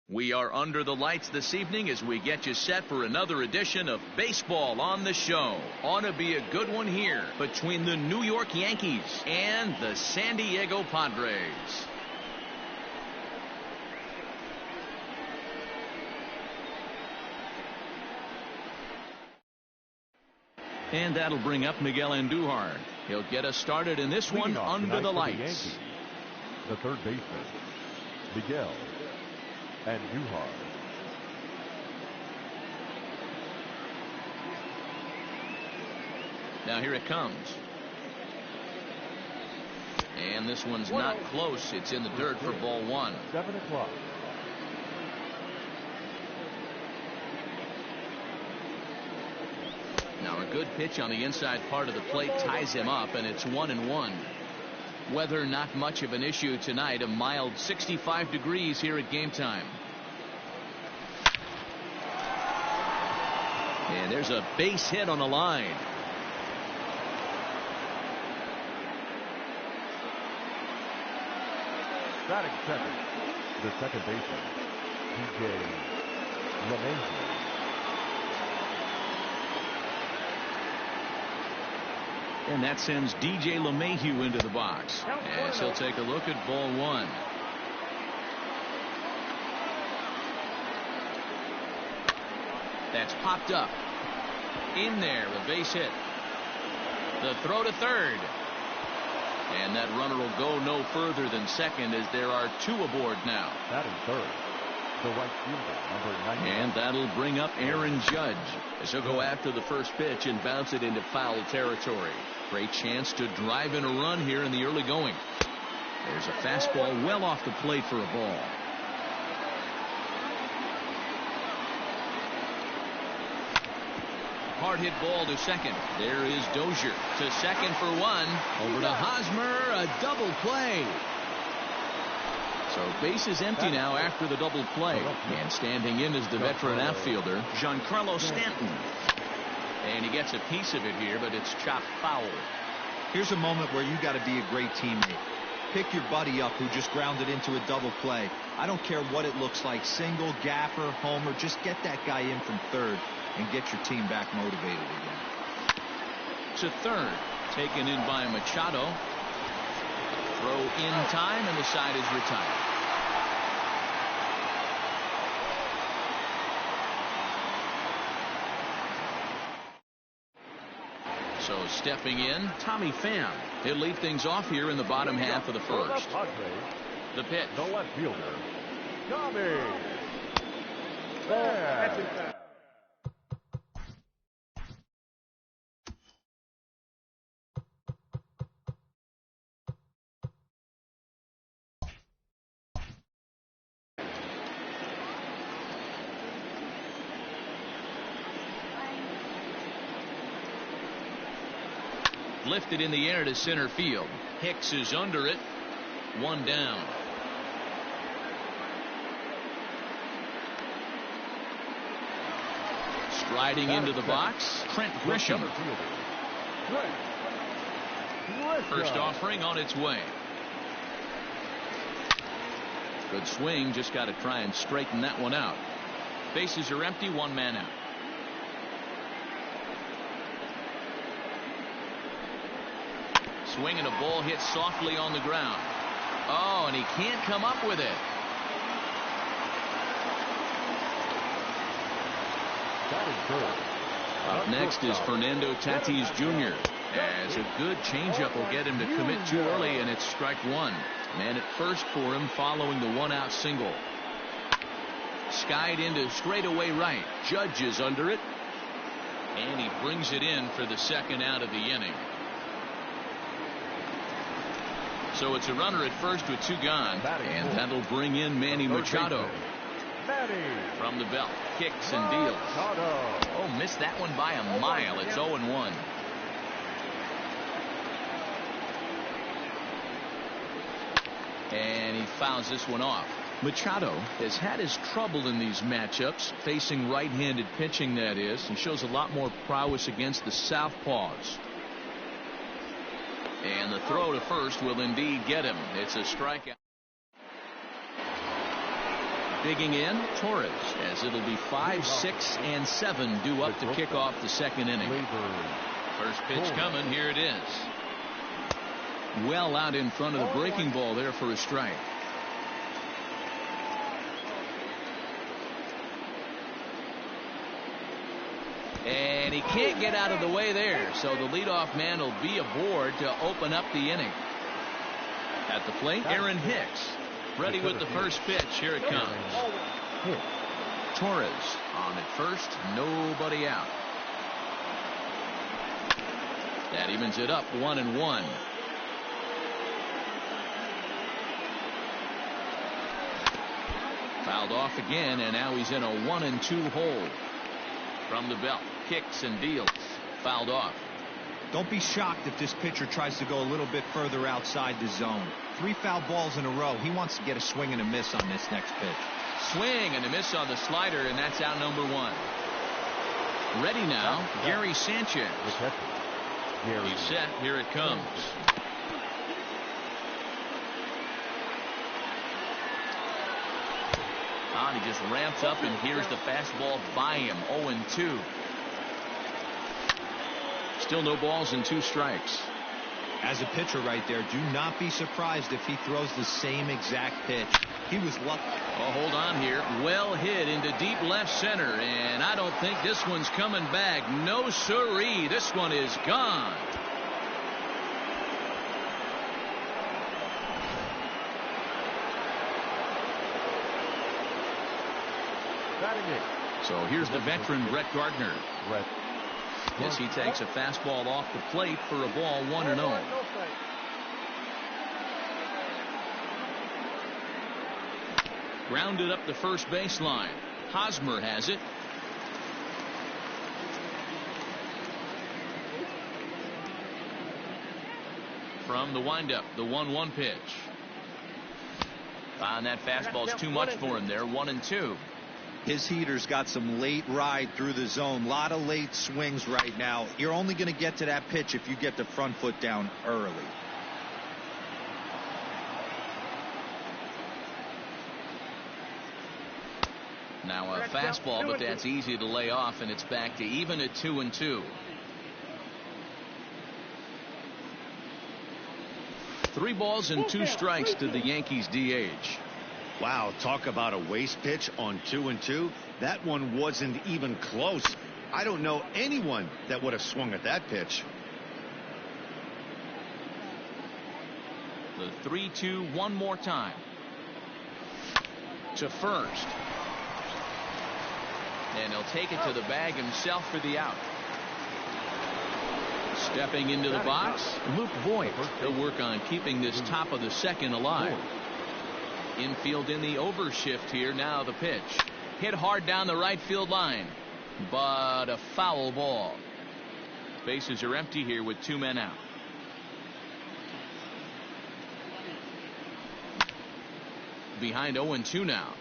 We are under the lights this evening as we get you set for another edition of Baseball on the Show. Ought to be a good one here between the New York Yankees and the San Diego Padres. And that'll bring up Miguel Andujar. He'll get us started in this one under the lights. The third baseman, Miguel Andujar. Now here it comes. And this one's not close. It's in the dirt for ball one. 7 o'clock. Now a good pitch on the inside part of the plate ties him up, and it's 1-1. Weather not much of an issue tonight. A mild 65 degrees here at game time. And there's a base hit on the line. Batting second, the second baseman, DJ LeMahieu. And that sends DJ LeMahieu into the box. As he'll take a look at ball one. That's popped up. In there, a base hit. The throw to third. And that runner will go no further than second as there are two aboard now. Batting third, the right fielder, number 90. And that'll bring up Aaron Judge as he'll go after the first pitch and bounce it into foul territory. Great chance to drive in a run here in the early going. There's a fastball well off the plate for a ball. Hard hit ball to second. There is Dozier to second for one. Over to Hosmer, a double play. So base is empty now after the double play. And standing in is the veteran outfielder, Giancarlo Stanton. And he gets a piece of it here, but it's chopped foul. Here's a moment where you got to be a great teammate. Pick your buddy up who just grounded into a double play. I don't care what it looks like, single, gaffer, homer, just get that guy in from third and get your team back motivated again. To third, taken in by Machado. Throw in time, and the side is retired. So stepping in, Tommy Pham. He'll lead things off here in the bottom half of the first. The pitch. The left fielder, Tommy Pham. Lifted in the air to center field. Hicks is under it. One down. Striding into the box, Trent Grisham. First offering on its way. Good swing, just got to try and straighten that one out. Bases are empty, one man out. Swing and a ball hit softly on the ground. Oh, and he can't come up with it. Up next is Fernando Tatis Jr. As a good changeup will get him to commit too early, and it's strike one. Man at first for him following the one-out single. Skied into straightaway right. Judge is under it. And he brings it in for the second out of the inning. So it's a runner at first with two gone, and that'll bring in Manny Machado. From the belt, kicks and deals. Oh, missed that one by a mile. It's 0-1. And he fouls this one off. Machado has had his trouble in these matchups, facing right-handed pitching, that is, and shows a lot more prowess against the southpaws. And the throw to first will indeed get him. It's a strikeout. Digging in, Torres, as it'll be 5, 6, and 7 due up to kick off the second inning. First pitch coming. Here it is. Well out in front of the breaking ball there for a strike. And he can't get out of the way there, so the leadoff man will be aboard to open up the inning. At the plate, Aaron Hicks. Ready with the first pitch. Here it comes. Torres on at first. Nobody out. That evens it up 1-1. Fouled off again, and now he's in a 1-2 hole. From the belt, kicks and deals. Fouled off. Don't be shocked if this pitcher tries to go a little bit further outside the zone. 3 foul balls in a row. He wants to get a swing and a miss on this next pitch. Swing and a miss on the slider, and that's out number 1. Ready now, Gary Sanchez. He's set. Here it comes. He just ramps up, and here's the fastball by him. 0-2. Still no balls and 2 strikes. As a pitcher right there, do not be surprised if he throws the same exact pitch. He was lucky. Oh, hold on here. Well hit into deep left center, and I don't think this one's coming back. No siree. This one is gone. So here's the veteran Brett Gardner. Yes, he takes a fastball off the plate for a ball 1-0. Grounded up the first baseline. Hosmer has it. From the windup, the 1-1 pitch. And that fastball's too much for him there. 1-2. His heater's got some late ride through the zone. A lot of late swings right now. You're only going to get to that pitch if you get the front foot down early. Now a fastball, but that's easy to lay off, and it's back to even at 2-2. 3 balls and 2 strikes to the Yankees DH. Wow, talk about a waste pitch on 2-2. That one wasn't even close. I don't know anyone that would have swung at that pitch. The 3-2 one more time. To first. And he'll take it to the bag himself for the out. Stepping into the box, Luke Voigt. He'll work on keeping this top of the second alive. Infield in the overshift here. Now the pitch. Hit hard down the right field line, but a foul ball. Bases are empty here with 2 men out. Behind 0-2 now.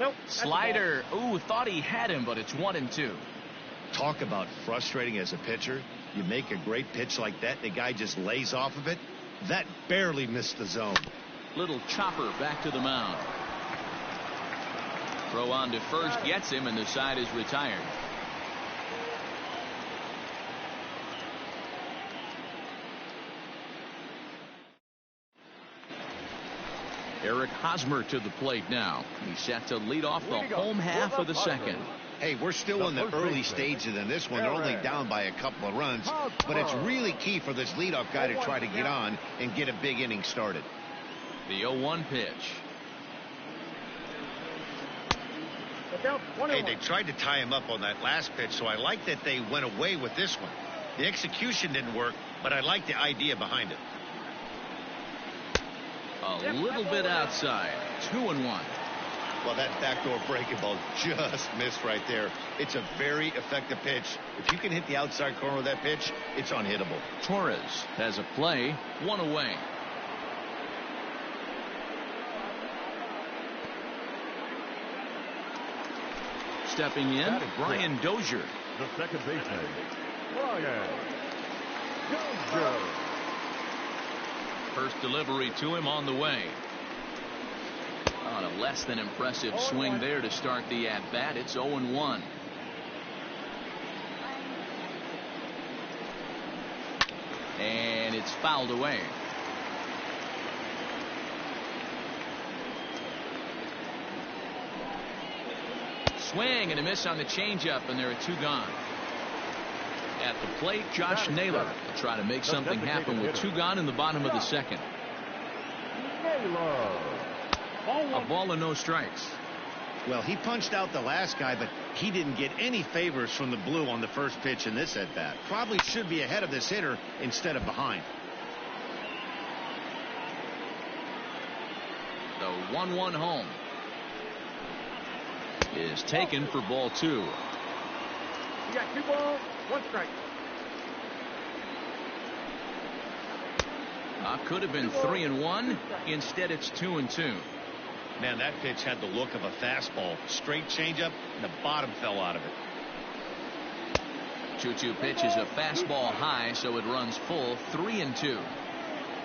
Nope. Slider. Ooh, thought he had him, but it's 1-2. Talk about frustrating as a pitcher. You make a great pitch like that, the guy just lays off of it. That barely missed the zone. Little chopper back to the mound. Throw on to first gets him, and the side is retired. Eric Hosmer to the plate now. He's set to lead off the home half of the second. Hey, we're still in the early stages in this one. They're only down by a couple of runs, but it's really key for this leadoff guy to try to get on and get a big inning started. The 0-1 pitch. Hey, they tried to tie him up on that last pitch, so I like that they went away with this one. The execution didn't work, but I like the idea behind it. A little bit outside. 2-1. Well, that backdoor breaking ball just missed right there. It's a very effective pitch. If you can hit the outside corner of that pitch, it's unhittable. Torres has a play. 1 away. Stepping in, Brian Dozier. The second baseman, Brian Dozier. First delivery to him on the way. On a less than impressive swing there to start the at-bat. It's 0-1. And it's fouled away. Swing and a miss on the changeup, and there are 2 gone. At the plate, Josh Naylor will try to make something happen with 2 gone in the bottom of the second. A ball and no strikes. Well, he punched out the last guy, but he didn't get any favors from the blue on the first pitch in this at bat. Probably should be ahead of this hitter instead of behind. The 1-1 home is taken for ball 2. You got 2 balls, 1 strike. Could have been 3-1. Instead, it's 2-2. Man, that pitch had the look of a fastball. Straight changeup, and the bottom fell out of it. 2-2 pitch is a fastball high, so it runs full. 3-2.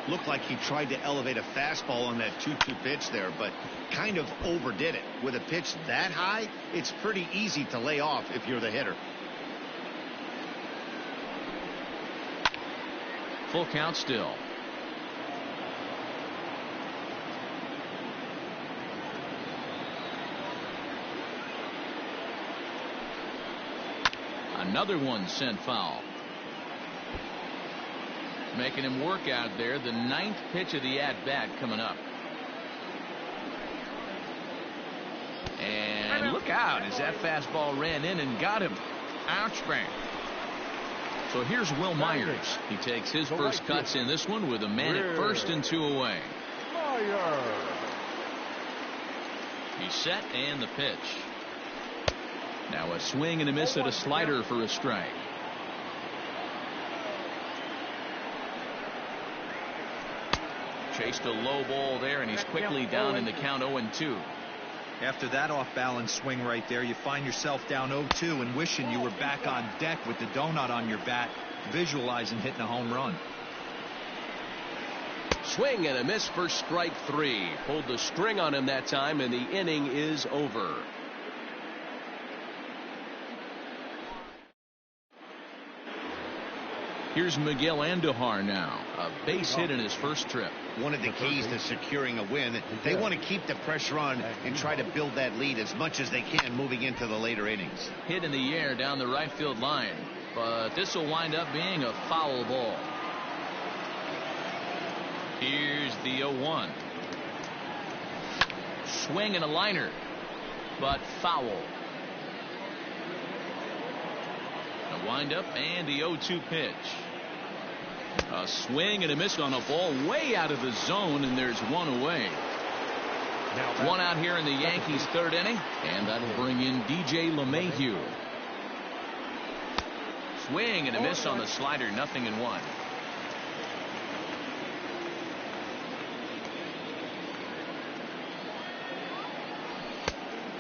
Looked like he tried to elevate a fastball on that 2-2 pitch there, but kind of overdid it. With a pitch that high, it's pretty easy to lay off if you're the hitter. Full count still. Another one sent foul. Making him work out there. The 9th pitch of the at-bat coming up. And look out as that fastball ran in and got him. Ouch, bang. So here's Will Myers. He takes his first cuts in this one with a man at first and 2 away. He's set and the pitch. Now a swing and a miss at a slider for a strike. Chased a low ball there, and he's quickly down in the count 0-2. After that off-balance swing right there, you find yourself down 0-2 and wishing you were back on deck with the donut on your bat, visualizing hitting a home run. Swing and a miss for strike 3. Pulled the string on him that time, and the inning is over. Here's Miguel Andujar now. A base hit in his first trip. One of the keys to securing a win. They want to keep the pressure on and try to build that lead as much as they can moving into the later innings. Hit in the air down the right field line. But this will wind up being a foul ball. Here's the 0-1. Swing and a liner. But foul. A windup and the 0-2 pitch. A swing and a miss on a ball way out of the zone, and there's 1 away. One out here in the Yankees' 3rd inning, and that'll bring in DJ LeMahieu. Swing and a miss on the slider, 0-1.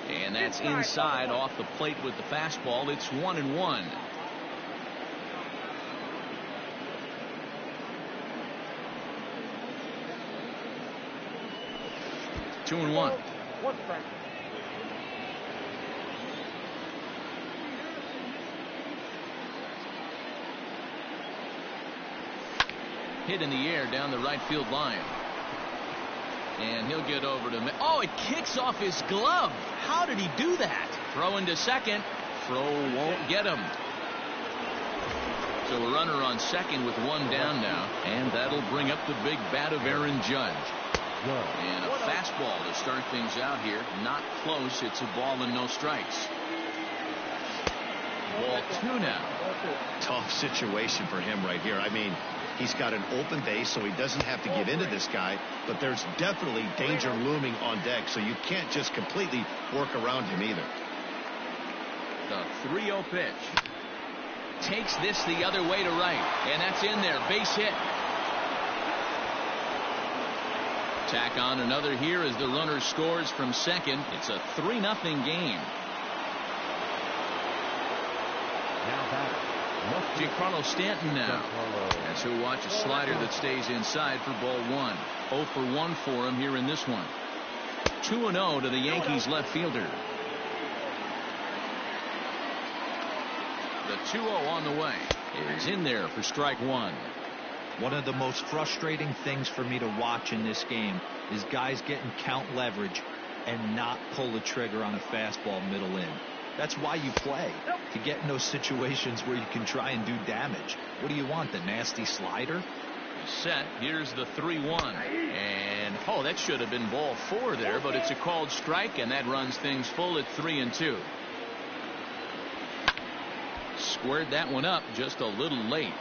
And that's inside off the plate with the fastball. It's 1-1. Two and one. Hit in the air down the right field line. And he'll get over to... Oh, it kicks off his glove. How did he do that? Throw into second. Throw won't get him. So a runner on second with 1 down now. And that'll bring up the big bat of Aaron Judge. And a fastball to start things out here. Not close. It's a ball and no strikes. Ball 2 now. Tough situation for him right here. I mean, he's got an open base, so he doesn't have to get into this guy, but there's definitely danger looming on deck, so you can't just completely work around him either. The 3-0 pitch. Takes this the other way to right, and that's in there. Base hit. Tack on another here as the runner scores from second. It's a 3-0 game. Now batter, Giancarlo Stanton now. As he'll watch a slider that stays inside for ball one. 0 for 1 for him here in this one. 2-0 to the Yankees left fielder. The 2-0 on the way is in there for strike one. One of the most frustrating things for me to watch in this game is guys getting count leverage and not pull the trigger on a fastball middle in. That's why you play, to get in those situations where you can try and do damage. What do you want, the nasty slider? Set. Here's the 3-1. And that should have been ball 4 there, but it's a called strike, and that runs things full at 3-2. Squared that one up just a little late.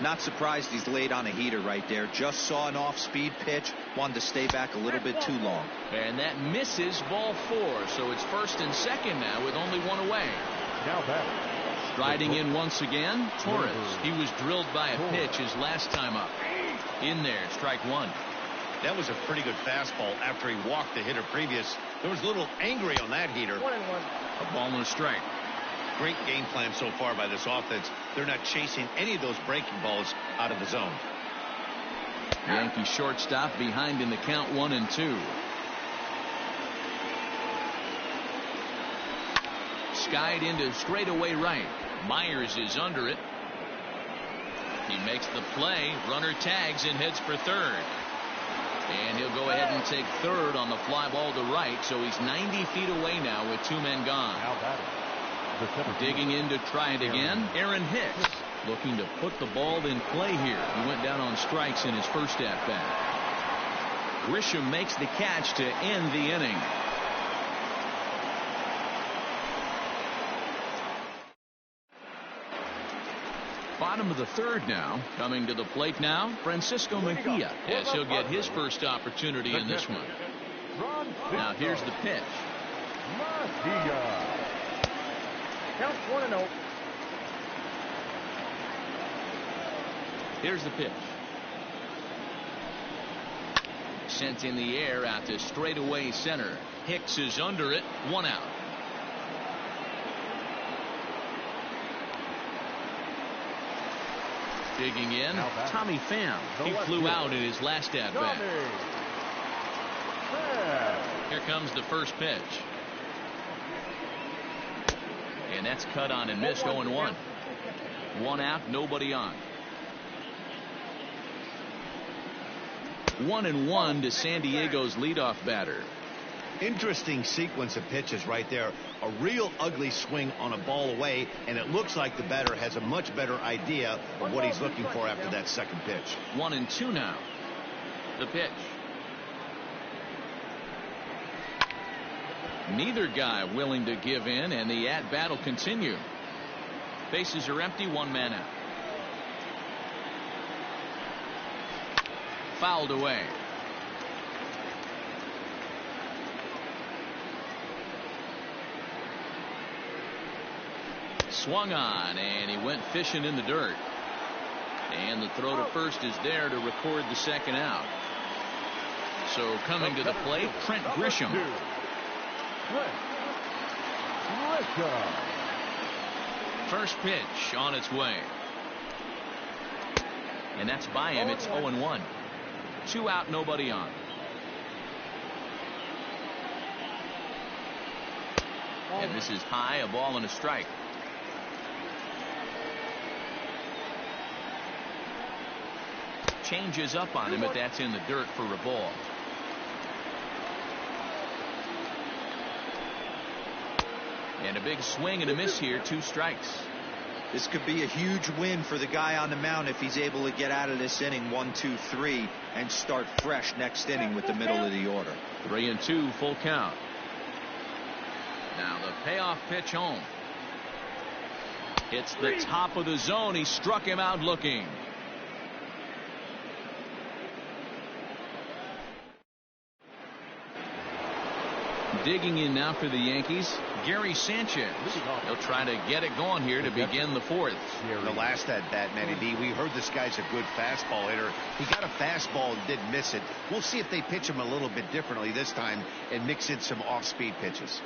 Not surprised he's laid on a heater right there. Just saw an off-speed pitch. Wanted to stay back a little bit too long. And that misses ball 4. So it's first and second now with only one away. Now back. Striding in once again, Torres. He was drilled by a pitch his last time up. In there, strike one. That was a pretty good fastball after he walked the hitter previous. There was a little angry on that heater. 1-1. A ball and a strike. Great game plan so far by this offense. They're not chasing any of those breaking balls out of the zone. Yankee shortstop behind in the count 1-2. Skied into straightaway right. Myers is under it. He makes the play. Runner tags and heads for third. And he'll go ahead and take third on the fly ball to right. So he's 90 feet away now with 2 men gone. Now batting. Digging in to try it again. Aaron Hicks looking to put the ball in play here. He went down on strikes in his first at bat. Grisham makes the catch to end the inning. Bottom of the third now. Coming to the plate now, Francisco Mejia, as he'll get his first opportunity in this one. Now here's the pitch. Count 1-0. Here's the pitch. Sent in the air out to straightaway center. Hicks is under it. 1 out. Digging in, Tommy Pham. He flew out in his last at bat. Here comes the first pitch. And that's cut on and missed. 0-1. 1 out, nobody on. 1-1 to San Diego's leadoff batter. Interesting sequence of pitches right there. A real ugly swing on a ball away, and it looks like the batter has a much better idea of what he's looking for after that second pitch. 1-2 now. The pitch. Neither guy willing to give in, and the at-bat will continue. Bases are empty, 1 man out. Fouled away. Swung on, and he went fishing in the dirt. And the throw to first is there to record the second out. So coming to the plate, Trent Grisham. First pitch on its way. And that's by him. It's 0-1. 2 out, nobody on. And this is high, a ball and a strike. Changes up on him, but that's in the dirt for a ball. And a big swing and a miss here, 2 strikes. This could be a huge win for the guy on the mound if he's able to get out of this inning 1, 2, 3 and start fresh next inning with the middle of the order. 3-2, full count. Now the payoff pitch home. It's the top of the zone. He struck him out looking. Digging in now for the Yankees, Gary Sanchez. He'll try to get it going here to begin the fourth. The last at bat, Manny B, we heard this guy's a good fastball hitter. He got a fastball and didn't miss it. We'll see if they pitch him a little bit differently this time and mix in some off-speed pitches.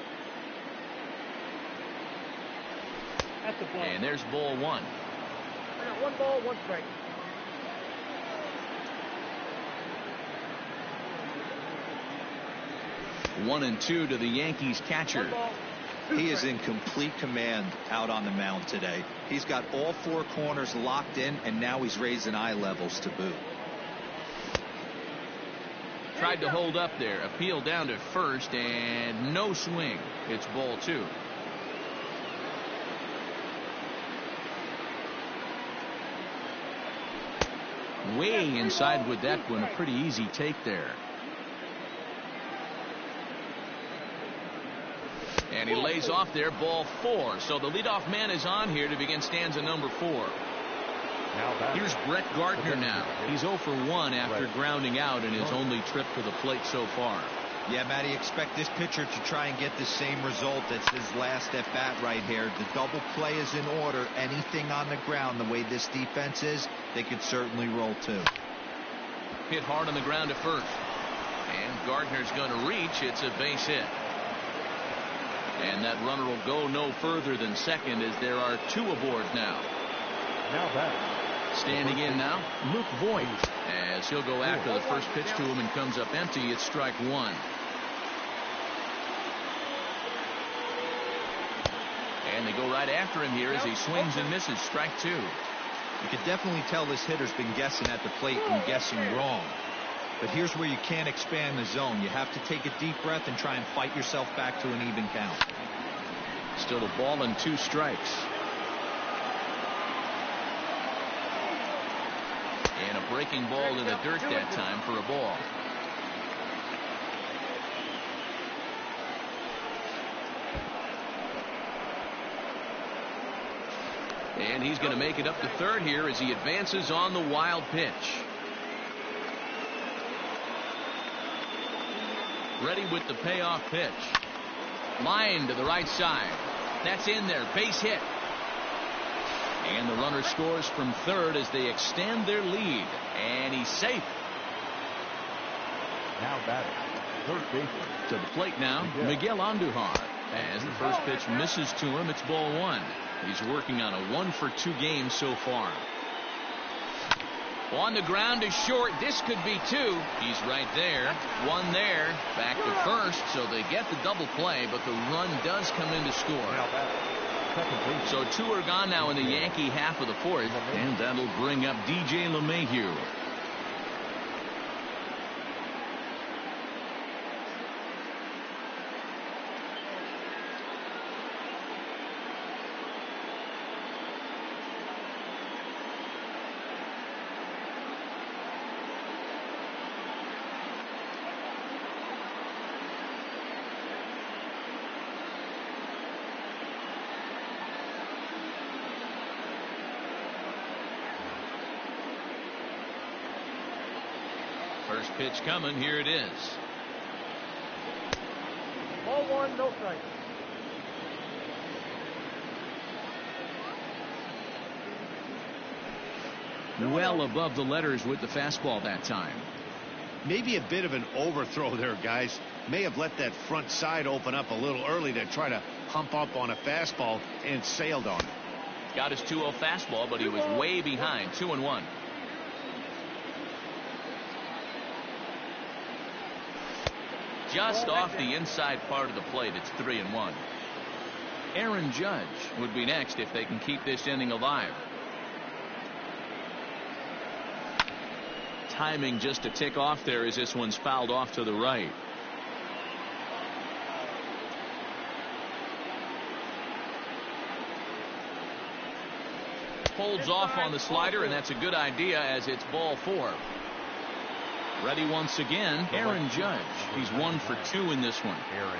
And there's ball 1. got 1 ball, 1 strike. One and two to the Yankees catcher. 1 ball, 2 He is strikes. in complete command out on the mound today. He's got all 4 corners locked in, and now he's raising eye levels to boot. Tried to hold up there. Appeal down to first, and no swing. It's ball 2. Way inside with that one. A pretty easy take there. And he lays off there, ball 4. So the leadoff man is on here to begin stanza number 4. Now back. Here's Brett Gardner now. He's 0 for 1 after grounding out in his only trip to the plate so far. Yeah, Matty, expect this pitcher to try and get the same result as his last at bat right here. The double play is in order. Anything on the ground, the way this defense is, they could certainly roll too. Hit hard on the ground to first. And Gardner's going to reach. It's a base hit. And that runner will go no further than second as there are 2 aboard now. Now back. Standing in now, Luke Voigt, as he'll go after the first pitch to him and comes up empty. It's strike 1. And they go right after him here as he swings and misses. Strike 2. You can definitely tell this hitter's been guessing at the plate and guessing wrong. But here's where you can't expand the zone. You have to take a deep breath and try and fight yourself back to an even count. Still a ball and 2 strikes. And a breaking ball to the dirt that time for a ball. And he's going to make it up to third here as he advances on the wild pitch. Ready with the payoff pitch. Line to the right side. That's in there. Base hit. And the runner scores from third as they extend their lead. And he's safe. Now batting. Third baseman. To the plate now, Miguel Andujar. As the first pitch misses to him, it's ball 1. He's working on a 1 for 2 game so far. On the ground is short. This could be 2. He's right there. 1 there. Back to first, so they get the double play, but the run does come in to score. Now batting. Second base. So 2 are gone now in the Yankee half of the 4th, and that'll bring up DJ LeMahieu. First pitch coming. Here it is. Ball 1, no strike. Well above the letters with the fastball that time. Maybe a bit of an overthrow there, guys. May have let that front side open up a little early to try to hump up on a fastball and sailed on it. Got his 2-0 fastball, but he was way behind. 2-1. Just off the inside part of the plate. It's 3-1. Aaron Judge would be next if they can keep this inning alive. Timing just a tick off there as this one's fouled off to the right. Holds off on the slider, and that's a good idea as it's ball 4. Ready once again, Aaron Judge. He's 1 for 2 in this one. Aaron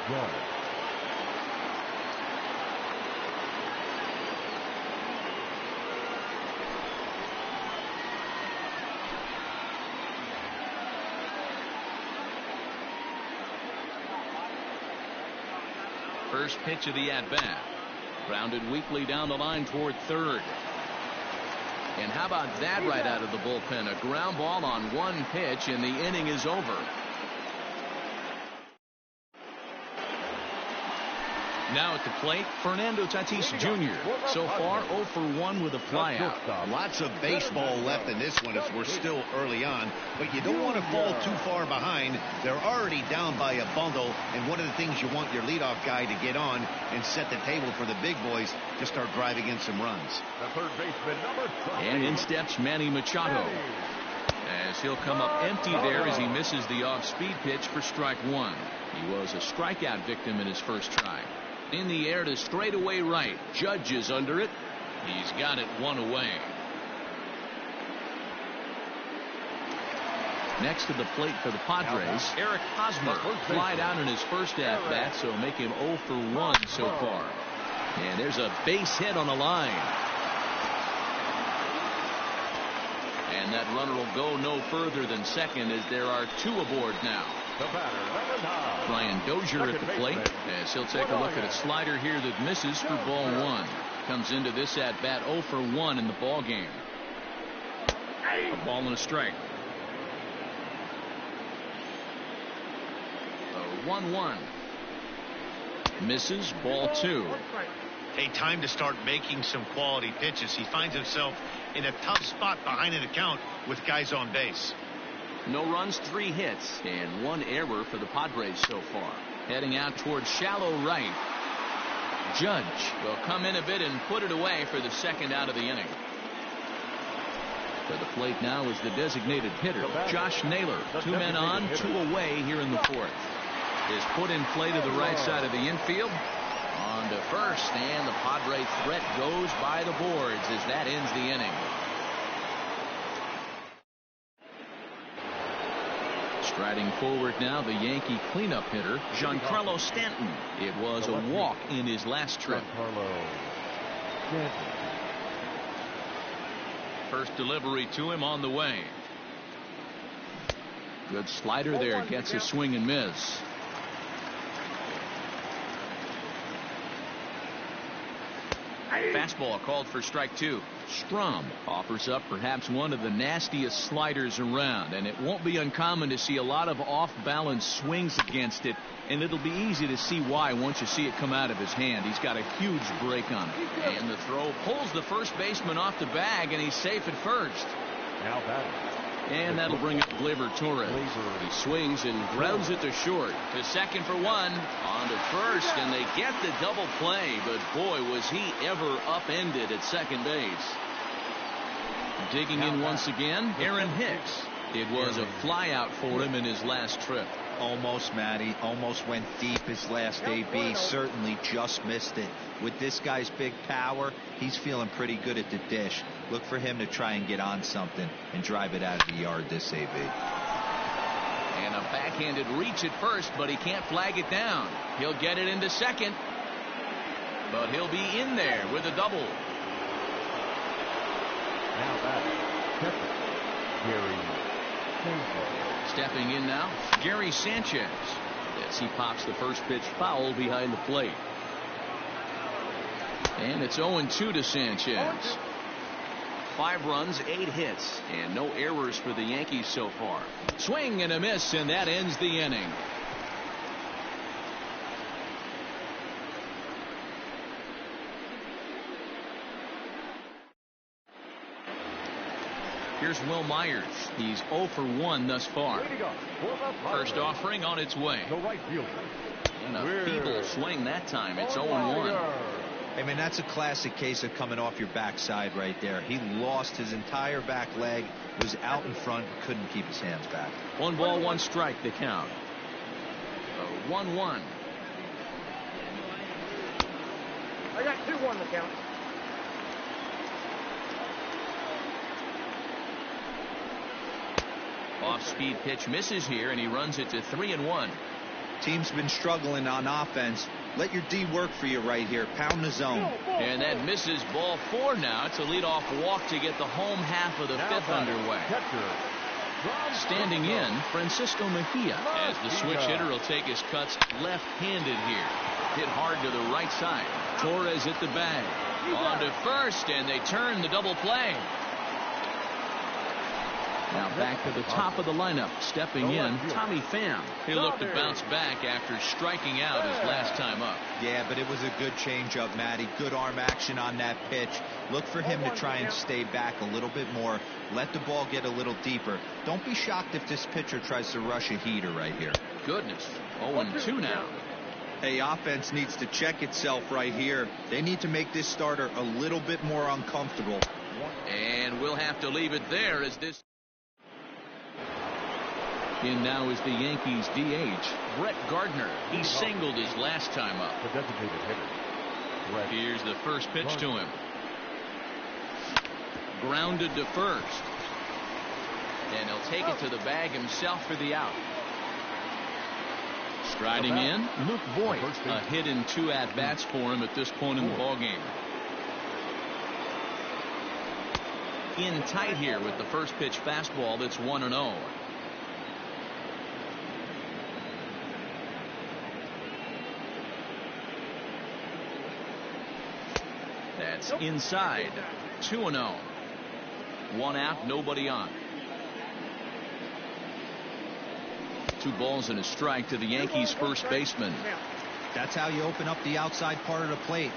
Judge. First pitch of the at-bat. Grounded weakly down the line toward third. And how about that right out of the bullpen? A ground ball on 1 pitch, and the inning is over. Now at the plate, Fernando Tatis Jr. So far, 0 for 1 with a flyout. Lots of baseball left in this one as we're still early on, but you don't want to fall too far behind. They're already down by a bundle, and one of the things you want your leadoff guy to get on and set the table for the big boys to start driving in some runs. The third baseman, number 20. And in steps Manny Machado, as he'll come up empty there as he misses the off-speed pitch for strike one. He was a strikeout victim in his first try. In the air to straightaway right. Judge is under it. He's got it one away. Next to the plate for the Padres, Eric Hosmer flied out in his first at-bat, so make him 0 for 1 so far. And there's a base hit on the line. And that runner will go no further than second as there are 2 aboard now. The batter, number 9. Brian Dozier at the plate as he'll take a look at a slider here that misses for ball 1. Comes into this at bat 0 for 1 in the ball game. A ball and a strike. The 1-1 misses, ball 2. Hey, time to start making some quality pitches. He finds himself in a tough spot behind an account with guys on base. No runs, 3 hits, and 1 error for the Padres so far. Heading out towards shallow right. Judge will come in a bit and put it away for the second out of the inning. For the plate now is the designated hitter, Josh Naylor. 2 men on, 2 away here in the 4th. Is put in play to the right side of the infield. On to first, and the Padre threat goes by the boards as that ends the inning. Striding forward now, the Yankee cleanup hitter, Giancarlo Stanton. It was a walk in his last trip. First delivery to him on the way. Good slider there, gets a swing and miss. Fastball called for strike 2. Strom offers up perhaps one of the nastiest sliders around, and it won't be uncommon to see a lot of off-balance swings against it, and it'll be easy to see why once you see it come out of his hand. He's got a huge break on it. And the throw pulls the first baseman off the bag, and he's safe at first. Now batting. And that'll bring up Gleyber Torres. He swings and grounds it to short. To second for 1. On to first, and they get the double play. But boy, was he ever upended at second base. Digging in once again, Aaron Hicks. It was a flyout for him in his last trip. Almost, Matty. Almost went deep his last AB. Certainly just missed it. With this guy's big power, he's feeling pretty good at the dish. Look for him to try and get on something and drive it out of the yard this AB. And a backhanded reach at first, but he can't flag it down. He'll get it into second. But he'll be in there with a double. Now batting. Gary Sanchez. Stepping in now, Gary Sanchez. As he pops the first pitch foul behind the plate. And it's 0-2 to Sanchez. 5 runs, 8 hits, and no errors for the Yankees so far. Swing and a miss, and that ends the inning. Here's Will Myers. He's 0 for 1 thus far. First offering on its way. The right fielder. And a feeble swing that time. It's 0-1. I mean, that's a classic case of coming off your backside right there. He lost his entire back leg, was out in front, couldn't keep his hands back. 1 ball, 1 strike, the count. 1-1. I got 2-1 the count. Off-speed pitch misses here, and he runs it to 3-1. Team's been struggling on offense. Let your D work for you right here. Pound the zone. And that misses, ball 4 now. It's a leadoff walk to get the home half of the 5th underway. Standing in, Francisco Mejia. As the switch hitter will take his cuts left-handed here. Hit hard to the right side. Torres at the bag. On to first, and they turn the double play. Now back to the top of the lineup. Stepping in, Tommy Pham. He'll look to bounce back after striking out his last time up. Yeah, but it was a good changeup, Matty. Good arm action on that pitch. Look for him to try and stay back a little bit more. Let the ball get a little deeper. Don't be shocked if this pitcher tries to rush a heater right here. Goodness. 0-2 now. Hey, offense needs to check itself right here. They need to make this starter a little bit more uncomfortable. And we'll have to leave it there as this. In now is the Yankees DH, Brett Gardner. He singled his last time up. The designated hitter. Here's the first pitch to him. Grounded to first. And he'll take it to the bag himself for the out. Striding in, Luke Voigt. A hit in 2 at-bats for him at this point in the ballgame. In tight here with the first pitch fastball that's 1-0. That's inside. 2-0. 1 out, nobody on. 2 balls and a strike to the Yankees first baseman. That's how you open up the outside part of the plate.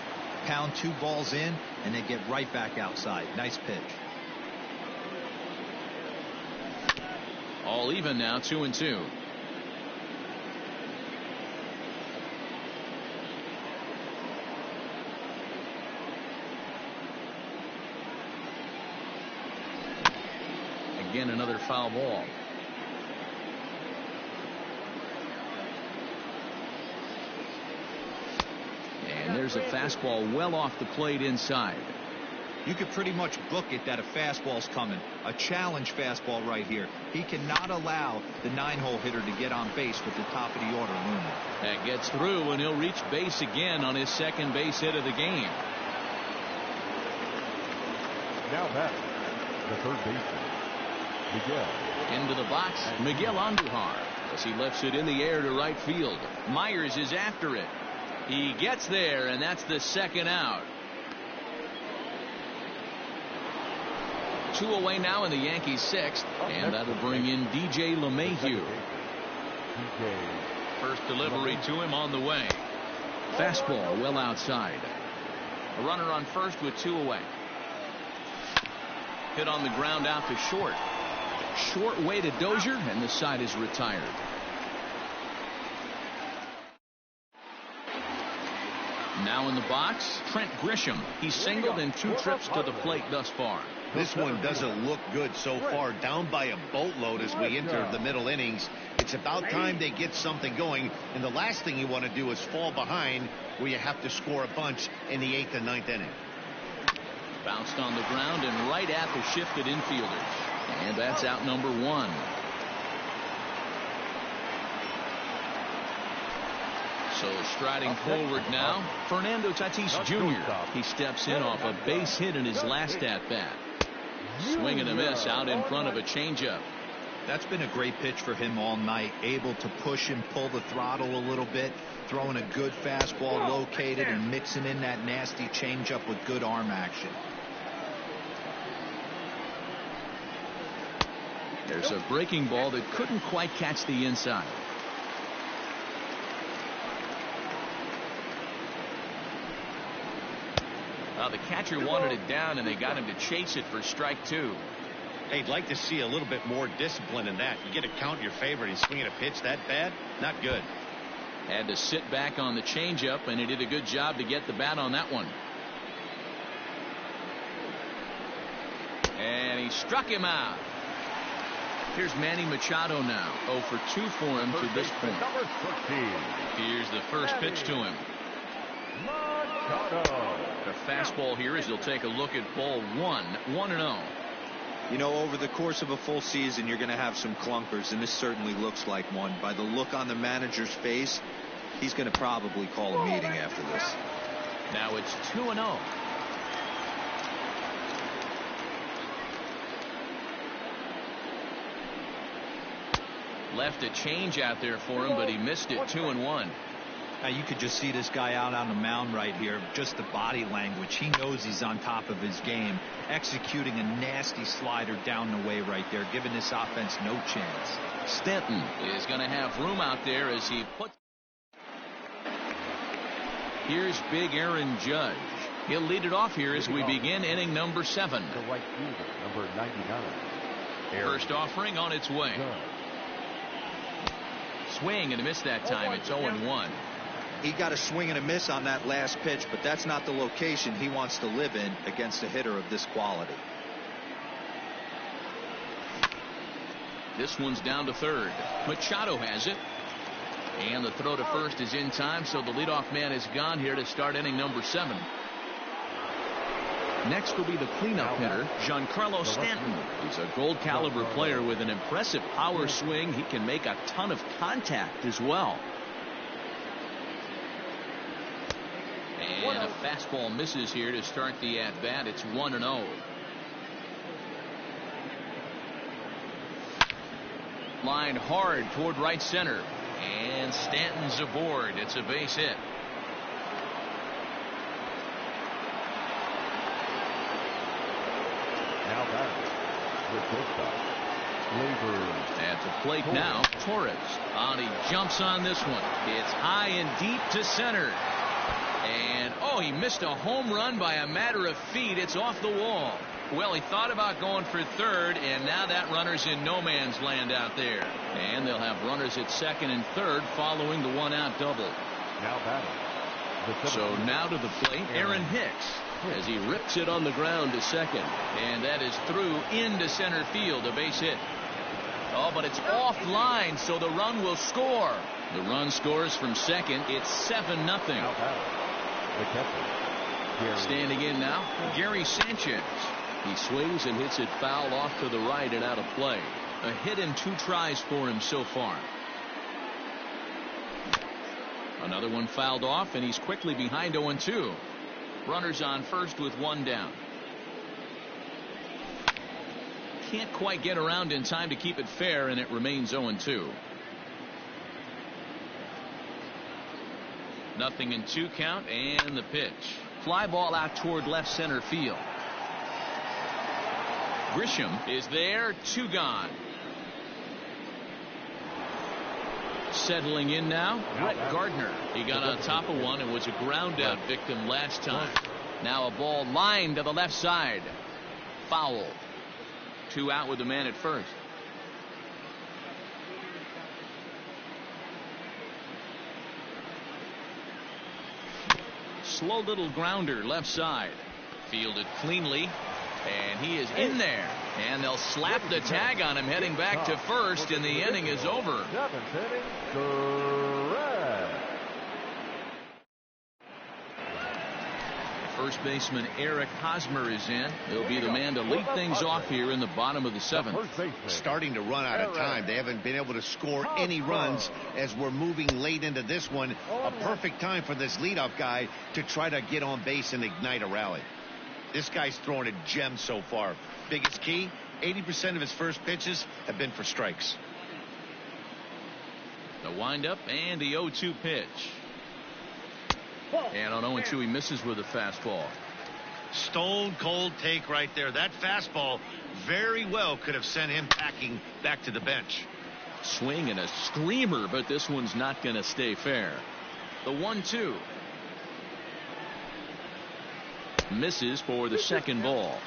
Pound 2 balls in and then get right back outside. Nice pitch. All even now, 2-2. Again, another foul ball. And there's a fastball well off the plate inside. You could pretty much book it that a fastball's coming. A challenge fastball right here. He cannot allow the 9-hole hitter to get on base with the top of the order looming. That gets through, and he'll reach base again on his second base hit of the game. Now back, the third baseman, Miguel. Into the box, Miguel Andujar, as he lifts it in the air to right field. Myers is after it. He gets there, and that's the second out. 2 away now in the Yankees' 6th, and that'll bring in DJ LeMahieu. First delivery to him on the way. Fastball well outside. A runner on first with 2 away. Hit on the ground out to short. Short way to Dozier, and the side is retired. Now in the box, Trent Grisham. He's singled in 2 trips to the plate thus far. This one doesn't look good so far. Down by a boatload as we enter the middle innings. It's about time they get something going. And the last thing you want to do is fall behind where you have to score a bunch in the 8th and 9th inning. Bounced on the ground and right at the shifted infielders. And that's out number 1. So striding forward now, Fernando Tatis Jr. He steps in off a base hit in his last at-bat. Swing and a miss out in front of a changeup. That's been a great pitch for him all night. Able to push and pull the throttle a little bit. Throwing a good fastball located and mixing in that nasty changeup with good arm action. There's a breaking ball that couldn't quite catch the inside. The catcher wanted it down, and they got him to chase it for strike 2. Hey, I'd like to see a little bit more discipline in that. You get a count in your favor and swinging a pitch that bad? Not good. Had to sit back on the changeup, and he did a good job to get the bat on that one. And he struck him out. Here's Manny Machado now. 0 for 2 for him to this point. Here's the first pitch to him. The fastball here as he'll take a look at ball 1. 1-0. You know, over the course of a full season, you're going to have some clunkers, and this certainly looks like one. By the look on the manager's face, he's going to probably call a meeting after this. Now it's 2-0. Left a change out there for him, but he missed it. 2-1. You could just see this guy out on the mound right here. Just the body language. He knows he's on top of his game. Executing a nasty slider down the way right there, giving this offense no chance. Stanton is going to have room out there as he puts. Here's big Aaron Judge. He'll lead it off here as we begin inning number 7. The right fielder, number 99. First offering on its way. Swing and a miss that time. It's 0-1. He got a swing and a miss on that last pitch, but that's not the location he wants to live in against a hitter of this quality. This one's down to third. Machado has it. And the throw to first is in time, so the leadoff man is gone here to start inning number 7. Next will be the cleanup hitter, Giancarlo Stanton. He's a gold caliber player with an impressive power swing. He can make a ton of contact as well. And a fastball misses here to start the at-bat. It's 1-0. Line hard toward right center. And Stanton's aboard. It's a base hit. Now batter, at the plate now, Torres. He jumps on this one. It's high and deep to center. And, he missed a home run by a matter of feet. It's off the wall. Well, he thought about going for third, and now that runner's in no man's land out there. And they'll have runners at second and third following the one-out double. Now batting. So now to the plate, Aaron Hicks, as he rips it on the ground to second. And that is through into center field, a base hit. But it's offline, so the run will score. The run scores from second. It's 7-0. Now batting. The catcher. Standing in now, Gary Sanchez. He swings and hits it foul off to the right and out of play. A hit in 2 tries for him so far. Another one fouled off, and he's quickly behind 0-2. Runners on first with 1 down. Can't quite get around in time to keep it fair, and it remains 0-2. Nothing in 2 count, and the pitch. Fly ball out toward left center field. Grisham is there, 2 gone. Settling in now, Brett Gardner. He got on top of one and was a ground out victim last time. Now a ball lined to the left side. Foul. 2 out with the man at first. Slow little grounder left side. Fielded cleanly. And he is in there. And they'll slap the tag on him heading back to first, and the inning is over. 7th inning, correct. First baseman Eric Hosmer is in. He'll be the man to lead things off here in the bottom of the 7th. Starting to run out of time. They haven't been able to score any runs as we're moving late into this one. A perfect time for this leadoff guy to try to get on base and ignite a rally. This guy's throwing a gem so far. Biggest key, 80% of his first pitches have been for strikes. The windup and the 0-2 pitch. And on 0-2 he misses with a fastball. Stone cold take right there. That fastball very well could have sent him packing back to the bench. Swing and a screamer, but this one's not going to stay fair. The 1-2. Misses for the second ball.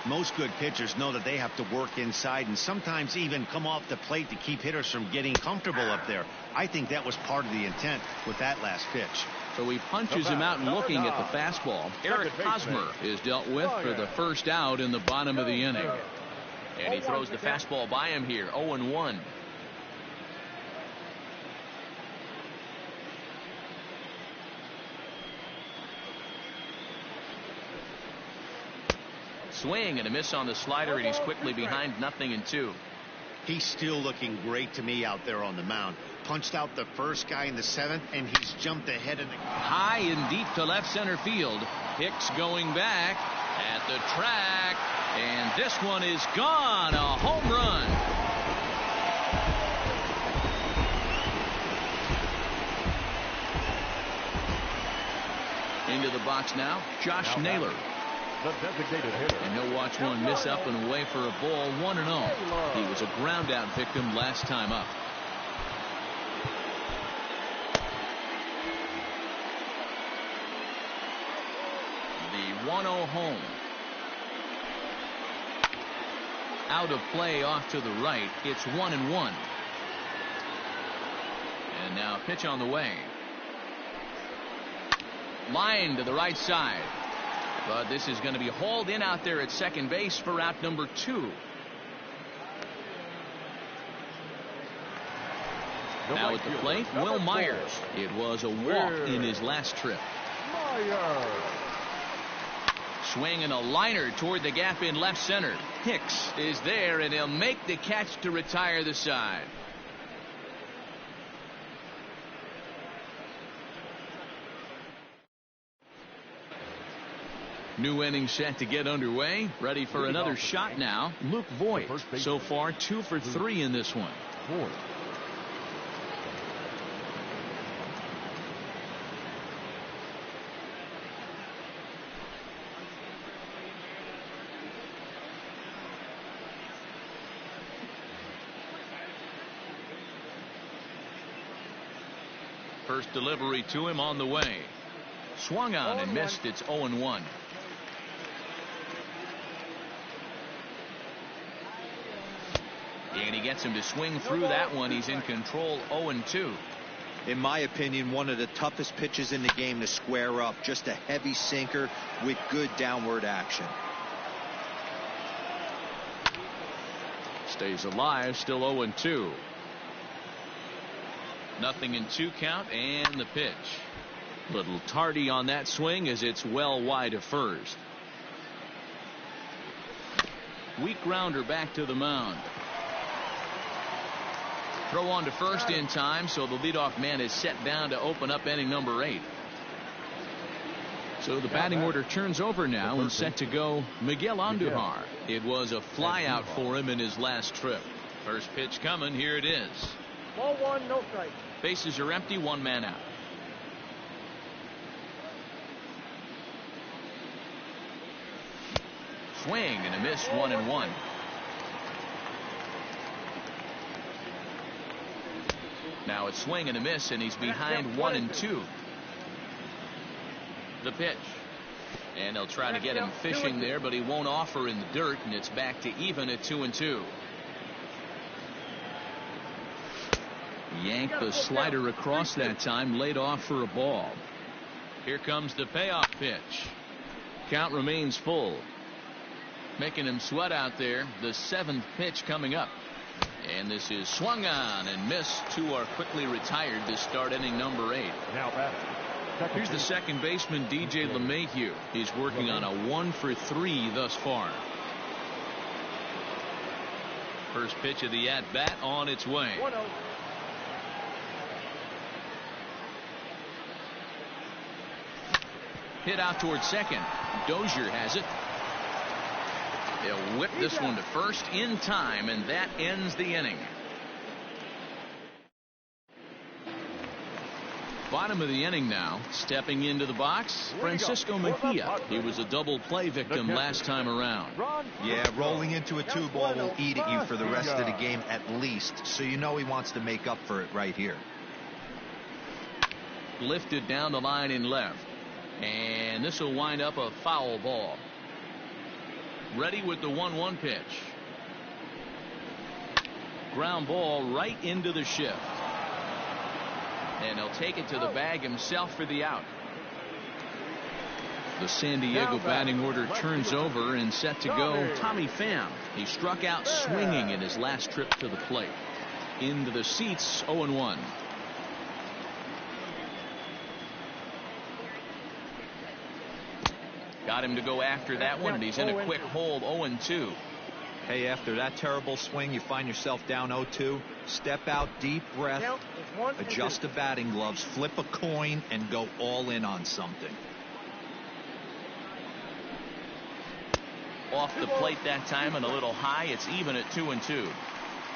Most good pitchers know that they have to work inside and sometimes even come off the plate to keep hitters from getting comfortable up there. I think that was part of the intent with that last pitch. So he punches him out and looking at the fastball. Eric Hosmer is dealt with for the first out in the bottom of the inning. And he throws the fastball by him here. 0-1. Swing and a miss on the slider, and he's quickly behind 0-2. He's still looking great to me out there on the mound. Punched out the first guy in the 7th, and he's jumped ahead in the high and deep to left center field. Hicks going back at the track, and this one is gone. A home run. Into the box now, Josh Naylor. The designated hitter. And he'll watch one miss up and away for a ball, 1-0. He was a ground out victim last time up. The 1-0 home. Out of play off to the right. It's 1-1. And now pitch on the way. Line to the right side. But this is going to be hauled in out there at second base for out number 2. Now at the plate, Will Myers. It was a walk in his last trip. Swing and a liner toward the gap in left center. Hicks is there, and he'll make the catch to retire the side. New inning set to get underway. Ready for another shot now. Luke Voigt. So far 2 for 3 in this one. First delivery to him on the way. Swung on and missed. It's 0-1. And he gets him to swing through that one. He's in control, 0-2. In my opinion, one of the toughest pitches in the game to square up. Just a heavy sinker with good downward action. Stays alive, still 0-2. Nothing in 2 count, and the pitch. Little tardy on that swing as it's well wide of first. Weak grounder back to the mound. Throw on to first in time, so the leadoff man is set down to open up inning number 8. So the batting order turns over now and set to go Miguel Andujar. It was a fly out for him in his last trip. First pitch coming. Here it is. Ball 1, no strike. Bases are empty, 1 man out. Swing and a miss, 1-1. Now it's swing and a miss, and he's behind 1-2. The pitch. And they'll try to get him fishing there, but he won't offer in the dirt, and it's back to even at 2-2. Yanked the slider across that time, laid off for a ball. Here comes the payoff pitch. Count remains full. Making him sweat out there. The 7th pitch coming up. And this is swung on and missed. 2 are quickly retired to start inning number 8. Here's the second baseman, DJ LeMahieu. He's working on a 1 for 3 thus far. First pitch of the at-bat on its way. 1-0. Hit out towards second. Dozier has it. They'll whip this one to first in time, and that ends the inning. Bottom of the inning now. Stepping into the box, Francisco Mejia. He was a double play victim last time around. Yeah, rolling into a 2-ball will eat at you for the rest of the game at least, so you know he wants to make up for it right here. Lifted down the line in left. And this will wind up a foul ball. Ready with the 1-1 pitch. Ground ball right into the shift. And he'll take it to the bag himself for the out. The San Diego batting order turns over and set to go Tommy Pham. He struck out swinging in his last trip to the plate. Into the seats, 0-1. Got him to go after that one, and he's in a quick hold, 0-2. Hey, after that terrible swing, you find yourself down 0-2. Step out, deep breath, adjust the batting gloves, flip a coin, and go all in on something. Off the plate that time and a little high. It's even at 2-2.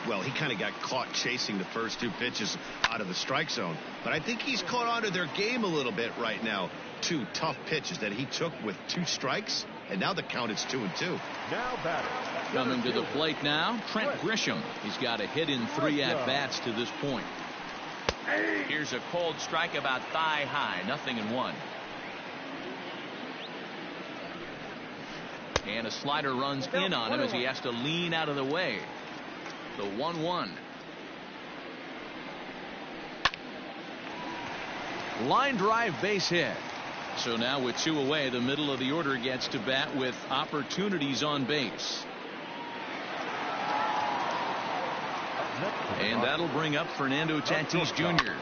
Well, he kind of got caught chasing the first 2 pitches out of the strike zone. But I think he's caught on to their game a little bit right now. two tough pitches that he took with 2 strikes, and now the count is 2-2. Now batter. Coming to the plate now, Trent Grisham. He's got a hit in 3 at-bats to this point. Here's a cold strike about thigh high, 0-1. And a slider runs in on him as he has to lean out of the way. The 1-1. Line drive, base hit. So now with 2 away, the middle of the order gets to bat with opportunities on base. And that'll bring up Fernando Tatis Jr.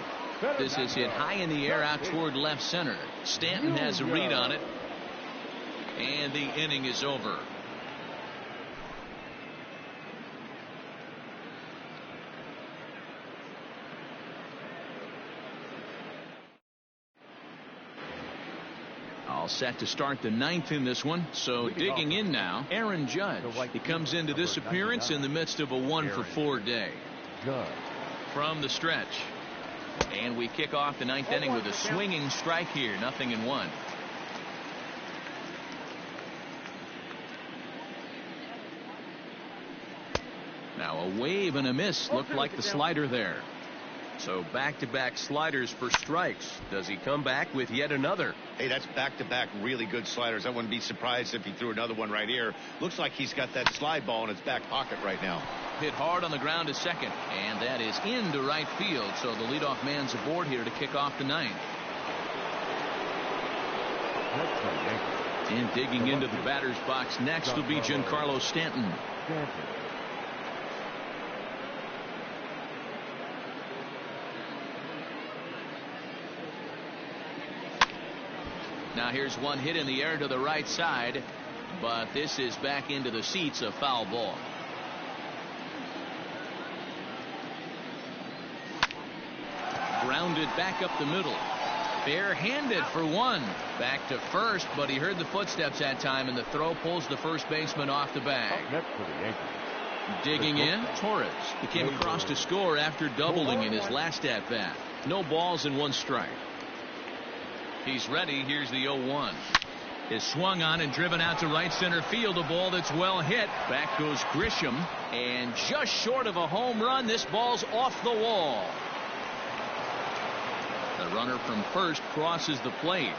This is hit high in the air out toward left center. Stanton has a read on it. And the inning is over. All set to start the 9th in this one. So digging in now, Aaron Judge. He comes into this appearance in the midst of a 1-for-4 day. From the stretch. And we kick off the 9th inning with a swinging strike here, 0-1. Now a wave and a miss looked like the slider there. So back-to-back sliders for strikes. Does he come back with yet another? Hey, that's back-to-back really good sliders. I wouldn't be surprised if he threw another one right here. Looks like he's got that slide ball in his back pocket right now. Hit hard on the ground to second, and that is into right field. So the leadoff man's aboard here to kick off the 9th. And digging into the batter's box next will be Giancarlo Stanton. Now here's one hit in the air to the right side, but this is back into the seats, a foul ball. Grounded back up the middle. Barehanded for 1. Back to first, but he heard the footsteps that time, and the throw pulls the first baseman off the bag. Digging in, Torres. He came across to score after doubling in his last at-bat. No balls and 1 strike. He's ready. Here's the 0-1. Is swung on and driven out to right center field. A ball that's well hit. Back goes Grisham, and just short of a home run. This ball's off the wall. The runner from first crosses the plate.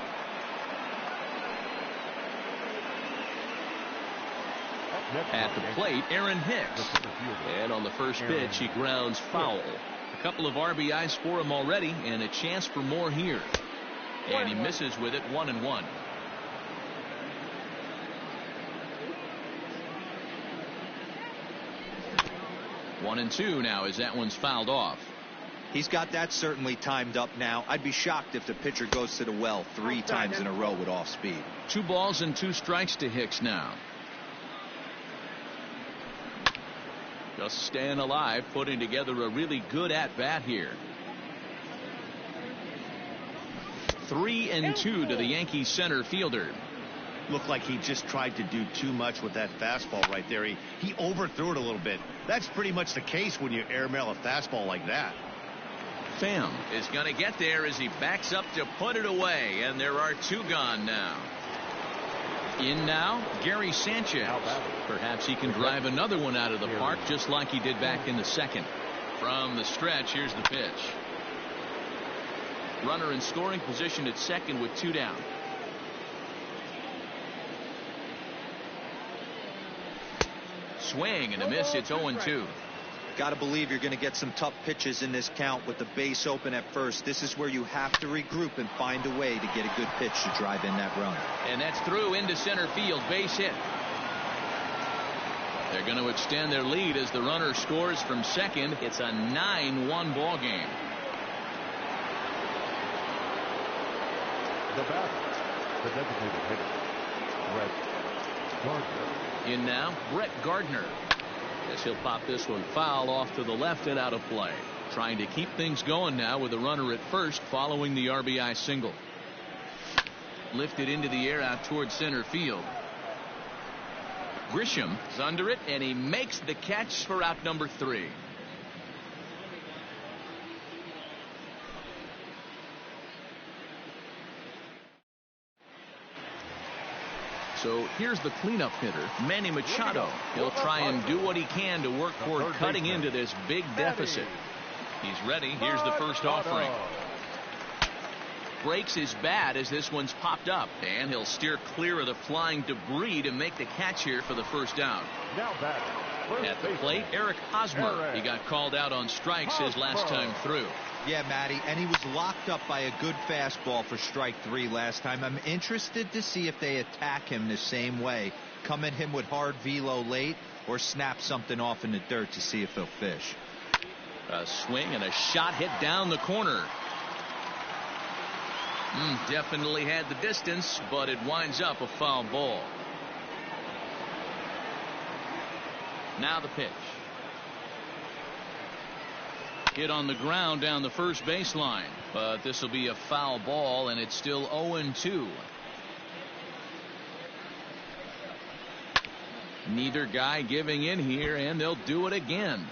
At the plate, Aaron Hicks. And on the first pitch, he grounds foul. A couple of RBIs for him already, and a chance for more here. And he misses with it, 1-1. One and two now as that one's fouled off. He's got that certainly timed up now. I'd be shocked if the pitcher goes to the well 3 times in a row with off speed. 2 balls and 2 strikes to Hicks now. Just staying alive, putting together a really good at-bat here. 3-2 to the Yankees center fielder. Looked like he just tried to do too much with that fastball right there. He overthrew it a little bit. That's pretty much the case when you airmail a fastball like that. Pham is going to get there as he backs up to put it away, and there are 2 gone now. In now, Gary Sanchez. Perhaps he can drive another one out of the park just like he did back in the second. From the stretch, here's the pitch. Runner in scoring position at second with 2 down. Swing and a miss. It's 0-2. Got to believe you're going to get some tough pitches in this count with the base open at first. This is where you have to regroup and find a way to get a good pitch to drive in that run. And that's through into center field. Base hit. They're going to extend their lead as the runner scores from second. It's a 9-1 ball game. The batter, the designated hitter, Brett Gardner. In now, Brett Gardner. Guess he'll pop this one foul off to the left and out of play. Trying to keep things going now with the runner at first following the RBI single. Lifted into the air out toward center field. Grisham is under it, and he makes the catch for out number 3. So here's the cleanup hitter, Manny Machado. He'll try and do what he can to work toward cutting into this big deficit. He's ready. Here's the first offering. Breaks his bat as this one's popped up, and he'll steer clear of the flying debris to make the catch here for the first down. Now batting. At the plate, Eric Hosmer. He got called out on strikes his last time through. Yeah, Matty, and he was locked up by a good fastball for strike 3 last time. I'm interested to see if they attack him the same way. Come at him with hard velo late or snap something off in the dirt to see if he'll fish. A swing and a shot hit down the corner. Definitely had the distance, but it winds up a foul ball. Now the pitch. Hit on the ground down the first baseline, but this will be a foul ball, and it's still 0-2. Neither guy giving in here, and they'll do it again.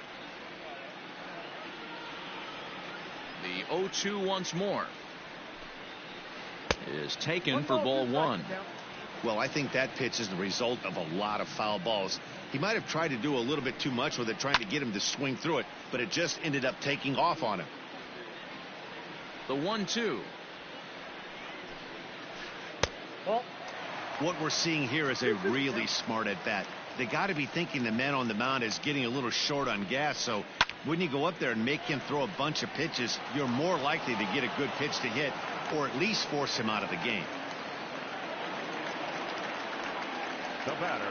The 0-2 once more is taken for ball 1. Well, I think that pitch is the result of a lot of foul balls. He might have tried to do a little bit too much with it, trying to get him to swing through it, but it just ended up taking off on him. The 1-2. What we're seeing here is a really smart at bat. They got to be thinking the man on the mound is getting a little short on gas, so when you go up there and make him throw a bunch of pitches, you're more likely to get a good pitch to hit, or at least force him out of the game.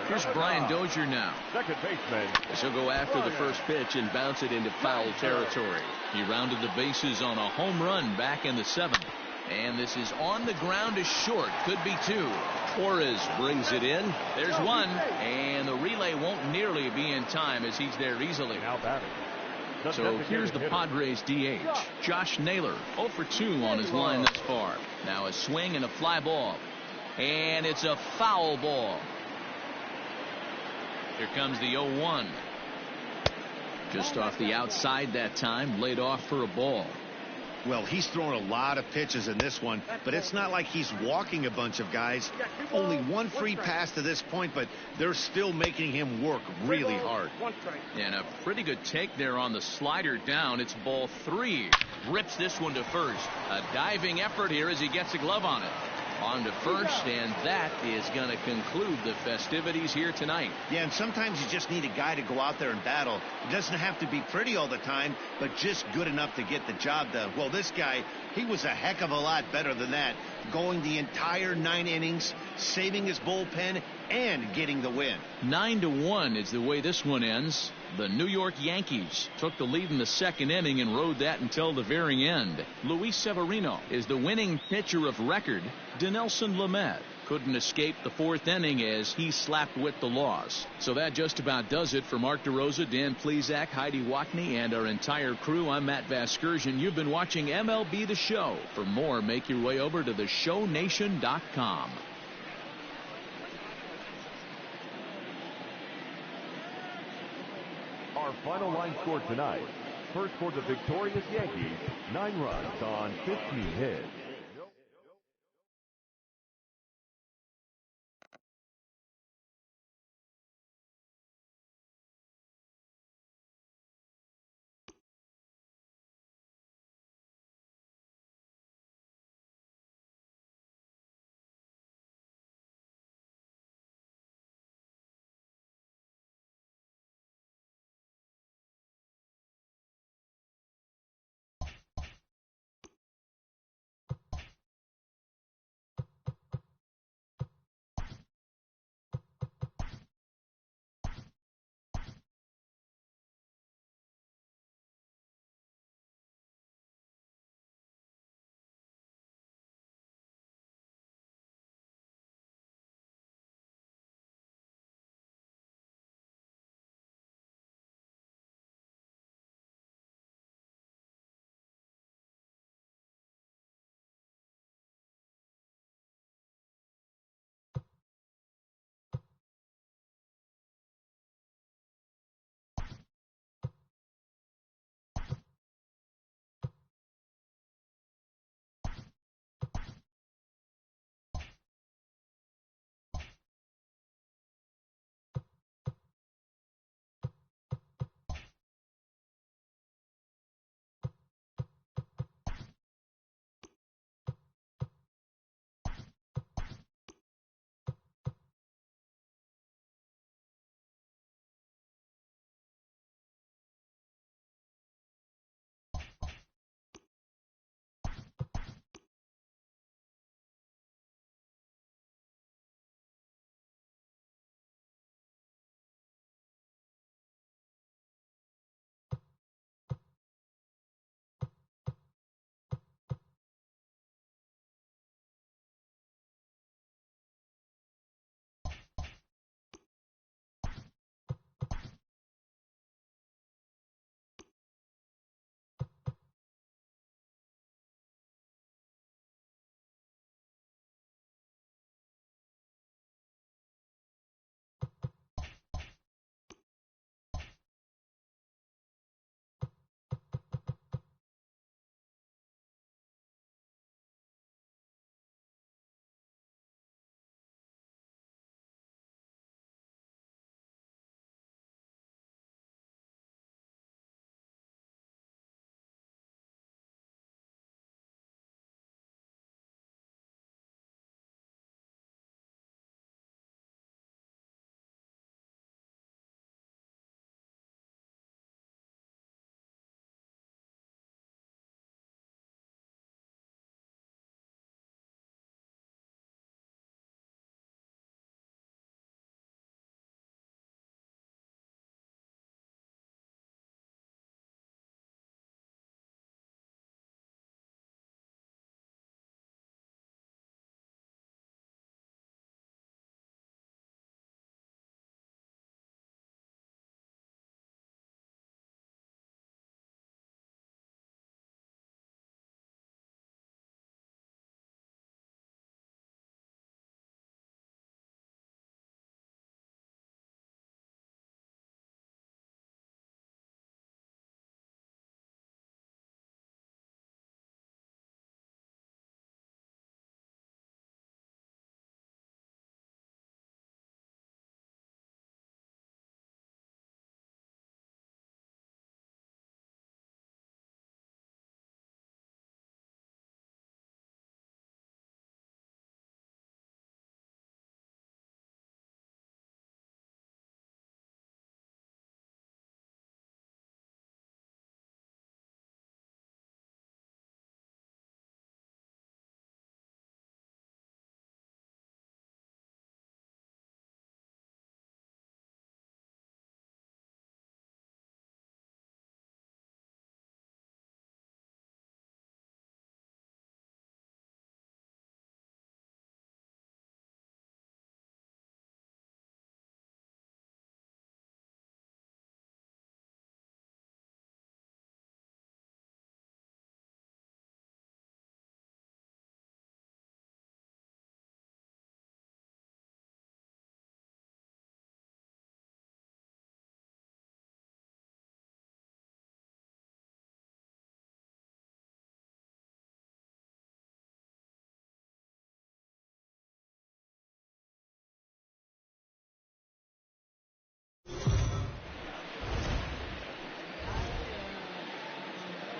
Here's Brian Dozier now. Second baseman. He'll go after the first pitch and bounce it into foul territory. He rounded the bases on a home run back in the 7th. And this is on the ground to short. Could be 2. Torres brings it in. There's 1. And the relay won't nearly be in time as he's there easily. Now batting. So here's the Padres DH, Josh Naylor, 0 for 2 on his line thus far. Now a swing and a fly ball. And it's a foul ball. Here comes the 0-1. Just off the outside that time, laid off for a ball. Well, he's thrown a lot of pitches in this one, but it's not like he's walking a bunch of guys. Only 1 free pass to this point, but they're still making him work really hard. And a pretty good take there on the slider down. It's ball 3. Rips this one to first. A diving effort here as he gets a glove on it. On to first, and that is going to conclude the festivities here tonight. Yeah, and sometimes you just need a guy to go out there and battle. It doesn't have to be pretty all the time, but just good enough to get the job done. Well, this guy, he was a heck of a lot better than that, going the entire 9 innings, saving his bullpen, and getting the win. 9-1 is the way this one ends. The New York Yankees took the lead in the 2nd inning and rode that until the very end. Luis Severino is the winning pitcher of record. Dinelson Lamet couldn't escape the 4th inning as he slapped with the loss. So that just about does it for Mark DeRosa, Dan Plesac, Heidi Watney, and our entire crew. I'm Matt Vasgersian. You've been watching MLB The Show. For more, make your way over to theshownation.com. Our final line score tonight. First for the victorious Yankees, 9 runs on 15 hits.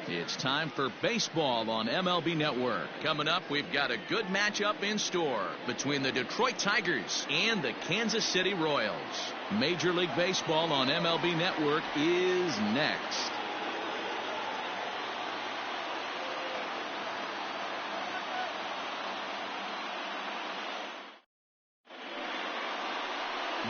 It's time for baseball on MLB Network. Coming up, we've got a good matchup in store between the Detroit Tigers and the Kansas City Royals. Major League Baseball on MLB Network is next.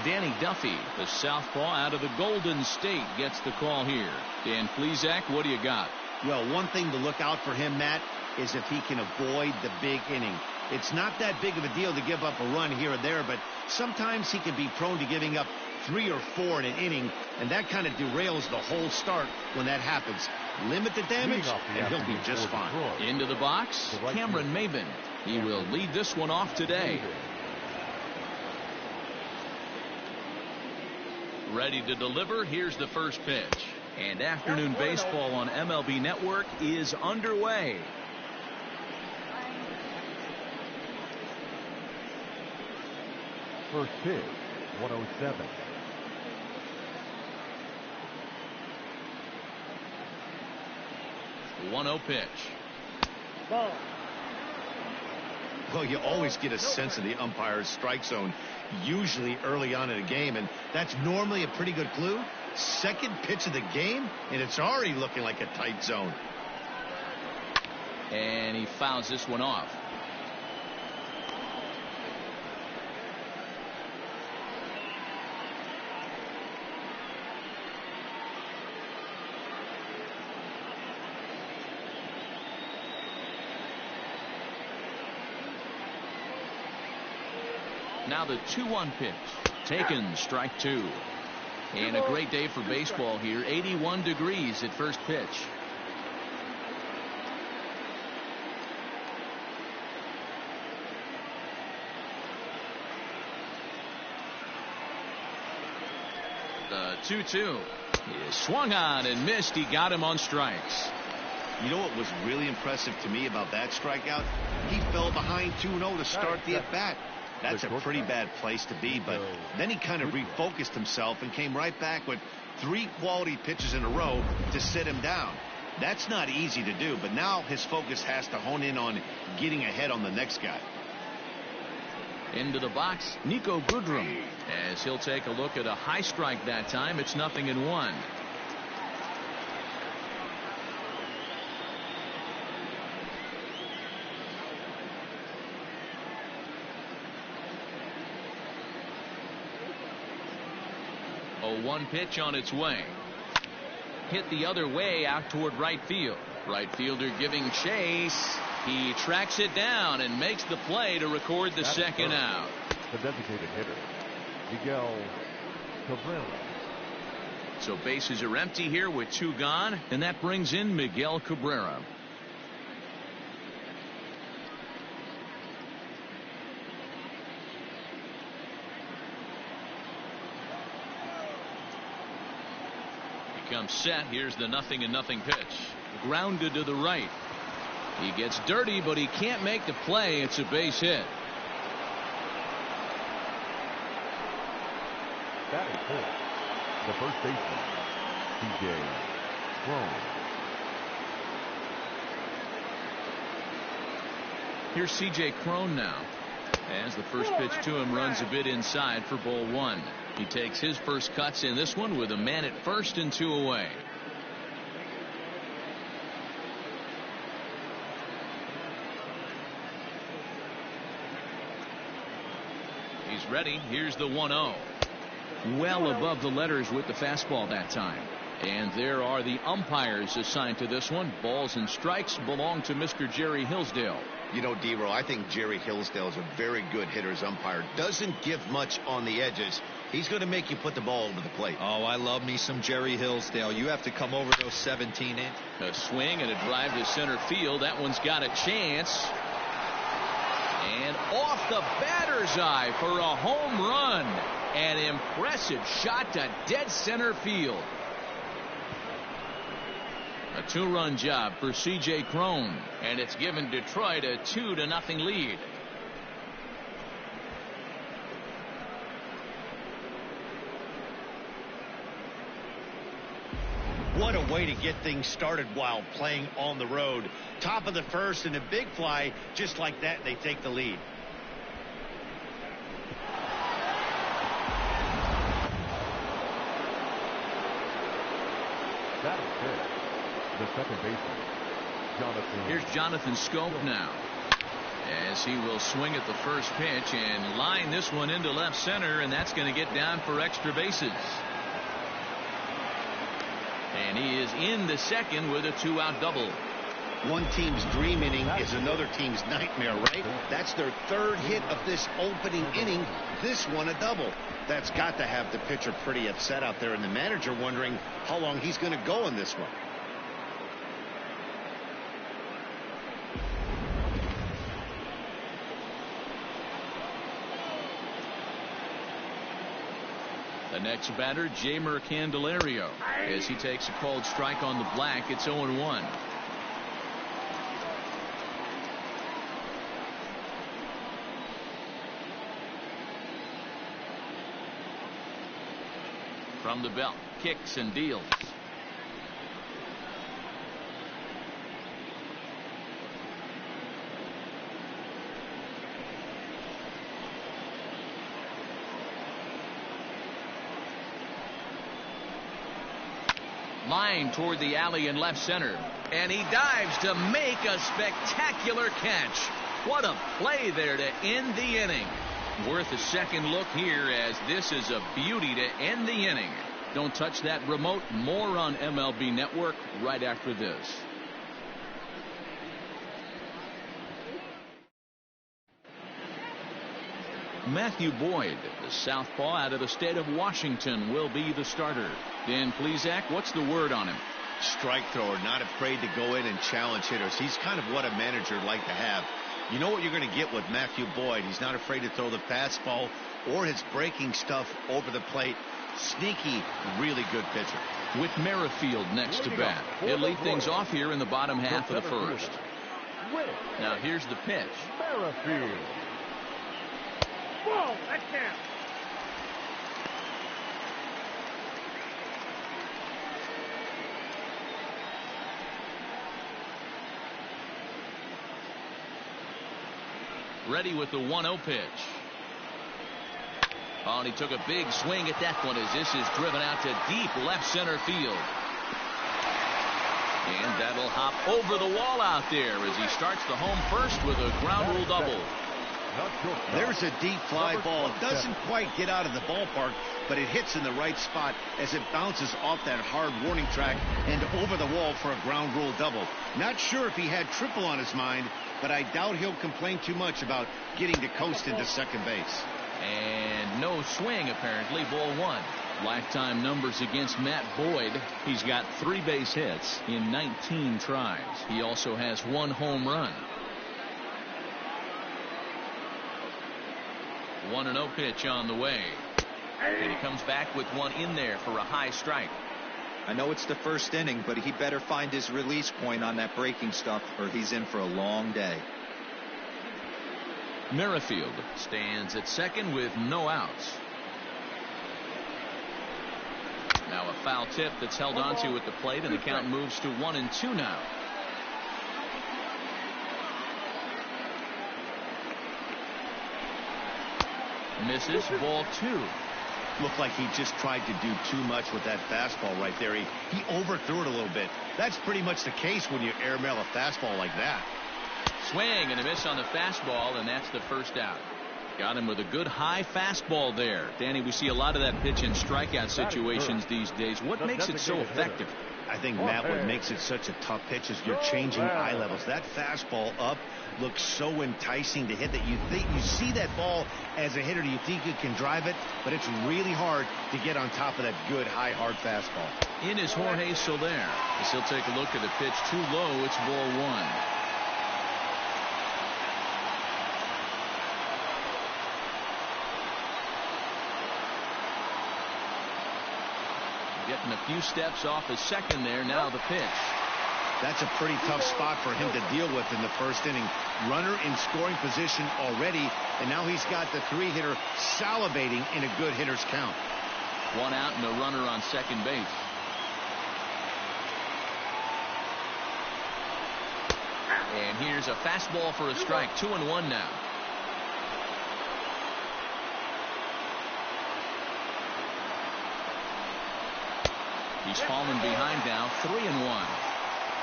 Danny Duffy, the southpaw out of the Golden State, gets the call here. Dan Plesac, what do you got? Well, one thing to look out for him, Matt, is if he can avoid the big inning. It's not that big of a deal to give up a run here or there, but sometimes he can be prone to giving up 3 or 4 in an inning, and that kind of derails the whole start when that happens. Limit the damage, and he'll be just fine. Into the box, Cameron Maybin. He will lead this one off today. Ready to deliver. Here's the first pitch. And afternoon baseball on MLB Network is underway. First pitch, 107. The 1-0 pitch. Ball. Well, you always get a sense of the umpire's strike zone, usually early on in a game, and that's normally a pretty good clue. Second pitch of the game, and it's already looking like a tight zone. And he fouls this one off. Now the 2-1 pitch. Taken, strike 2. And a great day for baseball here. 81 degrees at first pitch. The 2-2 is swung on and missed. He got him on strikes. You know what was really impressive to me about that strikeout? He fell behind 2-0 to start the at-bat. That's a pretty bad place to be, but then he kind of refocused himself and came right back with 3 quality pitches in a row to sit him down. That's not easy to do, but now his focus has to hone in on getting ahead on the next guy. Into the box, Nico Goodrum, as he'll take a look at a high strike that time. It's 0-1. A 1 pitch on its way. Hit the other way out toward right field. Right fielder giving chase. He tracks it down and makes the play to record the second out. The designated hitter, Miguel Cabrera. So bases are empty here with 2 gone, and that brings in Miguel Cabrera. Comes set. Here's the 0-0 pitch. Grounded to the right. He gets dirty, but he can't make the play. It's a base hit. That is full. The first baseman, C.J. Cron. Here's C.J. Cron now. As the first pitch to him runs a bit inside for ball 1. He takes his first cuts in this one with a man at first and 2 away. He's ready. Here's the 1-0. Well above the letters with the fastball that time. And there are the umpires assigned to this one. Balls and strikes belong to Mr. Jerry Hillsdale. You know, D-Row, I think Jerry Hillsdale is a very good hitter's umpire. Doesn't give much on the edges. He's going to make you put the ball over the plate. Oh, I love me some Jerry Hillsdale. You have to come over those 17 in. A swing and a drive to center field. That one's got a chance. And off the batter's eye for a home run. An impressive shot to dead center field. A 2-run job for C.J. Cron, and it's given Detroit a 2-0 lead. What a way to get things started while playing on the road. Top of the first and a big fly just like that, and they take the lead. That is it. The second baseman, Jonathan. Here's Jonathan Scope now, as he will swing at the first pitch and line this one into left center, and that's going to get down for extra bases. And he is in the second with a 2-out double. One team's dream inning is another team's nightmare, right? That's their third hit of this opening inning. This one a double. That's got to have the pitcher pretty upset out there, and the manager wondering how long he's going to go in this one. The next batter, Jamer Candelario, as he takes a called strike on the black. It's 0-1. From the belt, kicks and deals. Line toward the alley in left center, and he dives to make a spectacular catch. What a play there to end the inning. Worth a second look here, as this is a beauty to end the inning. Don't touch that remote. More on MLB Network right after this. Matthew Boyd, the southpaw out of the state of Washington, will be the starter. Dan Plesac, what's the word on him? Strike thrower, not afraid to go in and challenge hitters. He's kind of what a manager would like to have. You know what you're going to get with Matthew Boyd. He's not afraid to throw the fastball or his breaking stuff over the plate. Sneaky, really good pitcher. With Merrifield next to bat, he'll lead things off here in the bottom half of the first. Now here's the pitch. Merrifield. Whoa, that's down. Ready with the 1-0 pitch. Oh, and he took a big swing at that one as this is driven out to deep left center field. And that'll hop over the wall out there as he starts the home first with a ground rule double. There's a deep fly ball. It doesn't quite get out of the ballpark, but it hits in the right spot as it bounces off that hard warning track and over the wall for a ground rule double. Not sure if he had triple on his mind, but I doubt he'll complain too much about getting to coast into second base. And no swing, apparently. Ball one. Lifetime numbers against Matt Boyd. He's got 3 base hits in 19 tries. He also has 1 home run. 1-0 pitch on the way. And he comes back with one in there for a high strike. I know it's the first inning, but he better find his release point on that breaking stuff, or he's in for a long day. Merrifield stands at second with no outs. Now a foul tip that's held onto at the plate, and the count moves to 1-2 now. Misses. Ball 2. Looked like he just tried to do too much with that fastball right there. He overthrew it a little bit. That's pretty much the case when you airmail a fastball like that. Swing and a miss on the fastball, and that's the first out. Got him with a good high fastball there. Danny, we see a lot of that pitch in strikeout situations these days. What makes it so effective? I think, Matt, what makes it such a tough pitch is you're changing eye levels. That fastball up looks so enticing to hit that you see that ball as a hitter. You think you can drive it, but it's really hard to get on top of that good, high, hard fastball. In is Jorge Soler, as he'll take a look at the pitch. Too low. It's ball 1. Getting a few steps off his second there. Now the pitch. That's a pretty tough spot for him to deal with in the first inning. Runner in scoring position already, and now he's got the 3-hitter salivating in a good hitter's count. 1 out and a runner on second base. And here's a fastball for a strike. 2-1 now. He's fallen behind now. 3-1.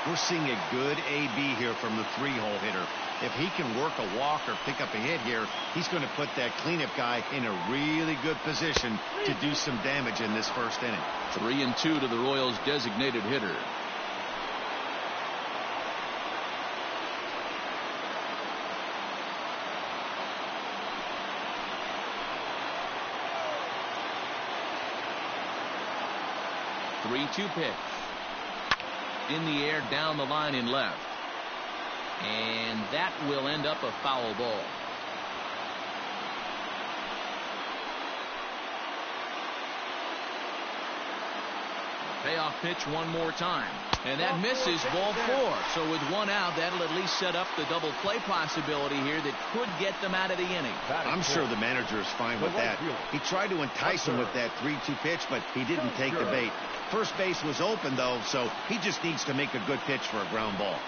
We're seeing a good AB here from the three-hole hitter. If he can work a walk or pick up a hit here, he's going to put that cleanup guy in a really good position to do some damage in this first inning. 3-2 to the Royals' designated hitter. Three-two pitch. In the air, down the line in left. And that will end up a foul ball. Payoff pitch one more time. And that misses, ball 4. So with one out, that'll at least set up the double play possibility here that could get them out of the inning. I'm sure the manager is fine with that. He tried to entice him with that 3-2 pitch, but he didn't take the bait. First base was open, though, so he just needs to make a good pitch for a ground ball.